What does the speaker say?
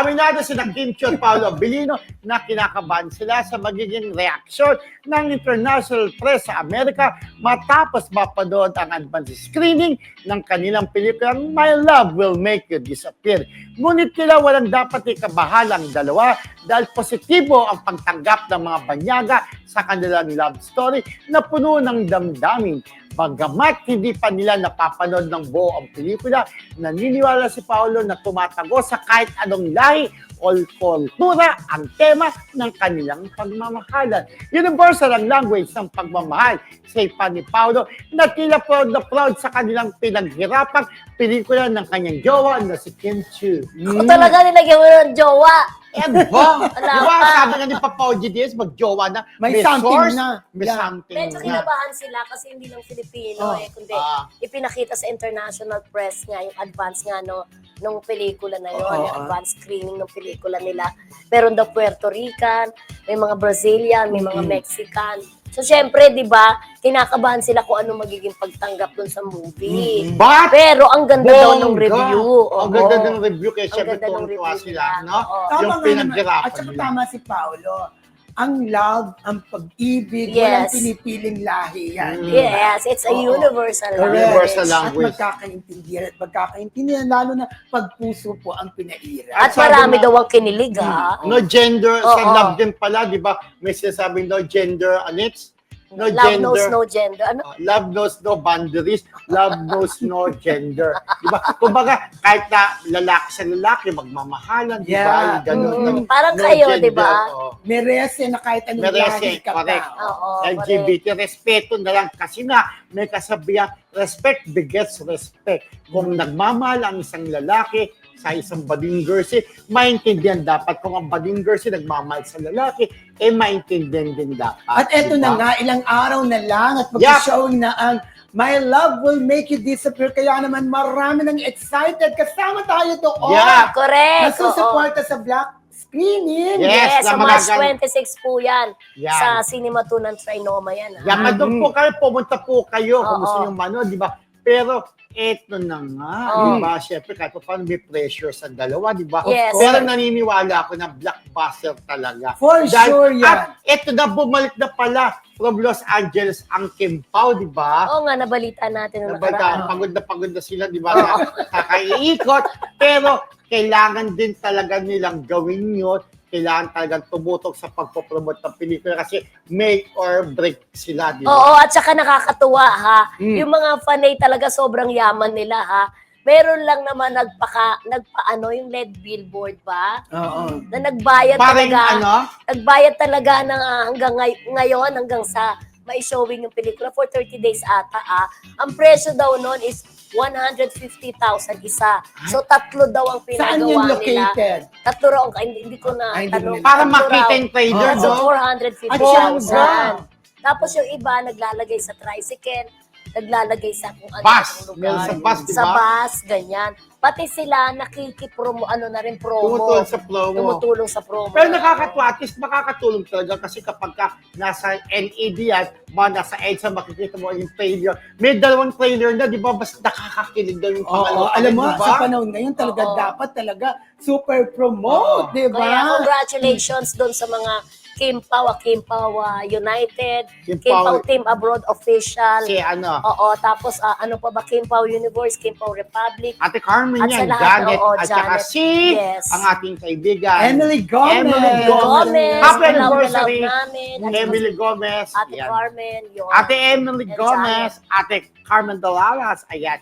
Aminado sina Kim Chiu at Paolo Abilino na kinakabahan sila sa magiging reaksyon ng international press sa Amerika matapos mapanood ang advance screening ng kanilang pelikulang My Love Will Make You Disappear. Ngunit tila walang dapat ikabahalang dalawa dahil positibo ang pagtanggap ng mga banyaga sa kanilang love story na puno ng damdamin. Bagamat hindi pa nila napapanood ng buo ang pelikula, naniniwala si Paolo na tumatago sa kahit anong lahi o kultura ang tema ng kanilang pagmamahalan. Universal ang language ng pagmamahal sa ipa ni Paolo na tila proud na proud sa kanilang pinaghirapang pelikula ng kanyang jowa na si Kim Chiu. Kung talaga nilagyan mo ng jowa. Diba? Sabi nga ni Papa Oji Diaz, mag-jowa na. May something source, na. May Yeah. something Medyo na. kinabahan sila kasi hindi lang Filipino kundi ipinakita sa international press nga yung advance nga nung pelikula na yun, yung advance screening ng pelikula nila. Meron daw Puerto Rican, may mga Brazilian, may mga Mexican. So, syempre, di ba, kinakabahan sila kung ano magiging pagtanggap dun sa movie. But, Pero ang ganda daw ng review. Ang ganda ng review kaya Ang syempre ganda ng tuwa review sila, nila. no? Oo. Yung Tama nga naman. pinaghirapan At saka nila. tama si Paolo. Ang love, ang pag-ibig, Yes. walang pinipiling lahi yan. Yes, it's a universal Correct. Universal language. language. At magkakaintindihan, lalo na pag puso po ang pinaira. At sabi marami nga- daw ang kinilig, ha? No gender, sa Oo. love din pala, di ba? May sinasabing no gender, anits? No Love gender. knows no gender. Ano? Love knows no boundaries, love knows no gender. Diba? Kumbaga, kahit na lalaki sa lalaki, magmamahalan, di ba? Yeah. Yung ganun. Parang No kayo, gender, di ba? oo. Merese na kahit anong Merese, lahi ka correct. pa. Oo, LGBT, respeto na lang. Kasi nga, may kasabihan, respect begets respect. Kung nagmamahal ang isang lalaki sa isang bading girlsy, maintindihan dapat. Kung ang bading girlsy nagmamahal sa lalaki, maintindihan din dapat. At eto diba? na nga, ilang araw na lang at mag-showing na ang My Love Will Make You Disappear. Kaya naman marami nang excited. Kasama tayo doon. Yeah. Correct. Nasusuporta sa Black screening. Yes, Yes, sa na March magagal- 26 po yan. Yan. Sa Cinema 2 ng Trinoma yan. Ha? Yaman doon po kayo, pumunta po kayo kung Oo. gusto nyo manood, di ba? Pero, eto na nga, Oo. di ba? Siyempre, kahit pa paano may pressure sa dalawa, di ba? Yes. Pero naniniwala ako na blockbuster talaga. For sure yan. At eto na, bumalik na pala from Los Angeles ang Kim Pao, di ba? Oo nga, nabalita natin nung nakaraan. Pagod na sila, di ba? Kakaiikot. Pero, kailangan din talaga nilang gawin yun. Kailangan talagang tumutok sa pagpopromote ng pelikula kasi make or break sila, di ba? Oo, at saka nakakatuwa, ha? Mm. Yung mga fanay talaga sobrang yaman nila, ha? Meron lang naman nagpaano yung LED billboard ba? Oo. Na nagbayad Parang talaga. ano? Nagbayad talaga ng hanggang ngayon, hanggang sa mai-showing yung pelikula for 30 days ata. Ang presyo daw noon is 150,000 isa. So, tatlo daw ang Saan pinagawa yun nila. located? Tatlo raw, hindi ko na Ay, hindi tanong. mo- Para Tatlo makita raw. yung trailer, So, no? 450,000. Tapos yung iba, naglalagay sa tricycle, naglalagay sa kung ano Bus. yung lugar. Meron sa bus, di Sa ba? bus, ganyan. Pati sila nakikipromo, ano na rin, promo. Tumutulong sa promo. Tumutulong sa promo. Pero nakakatuwa, at least makakatulong talaga kasi kapag ka nasa NAD yan, nasa EDSA, makikita mo yung trailer. May dalawang trailer na, di ba? Mas nakakakilig daw yung Oo, pangalawa. alam mo, di ba? sa panahon ngayon talaga Oo. dapat talaga super promote, Oo. di ba? Kaya congratulations doon sa mga Kim Pao United, Kim Kim Pao- Pao Team Abroad Official. Si ano, Oo, tapos ano pa ba, Kim Pao Universe, Kim Pao Republic. Ate Carmen At sa yan, lahat, Janet, oo, at saka Janet. si Yes. ang ating kaibigan. Emily Gomez. Emily Gomez, Happy love na love anniversary, namin. At Emily Gomez. Ate Yan. Carmen, yun. Ate Emily And Gomez, Ate Carmen Dolaras, ayan.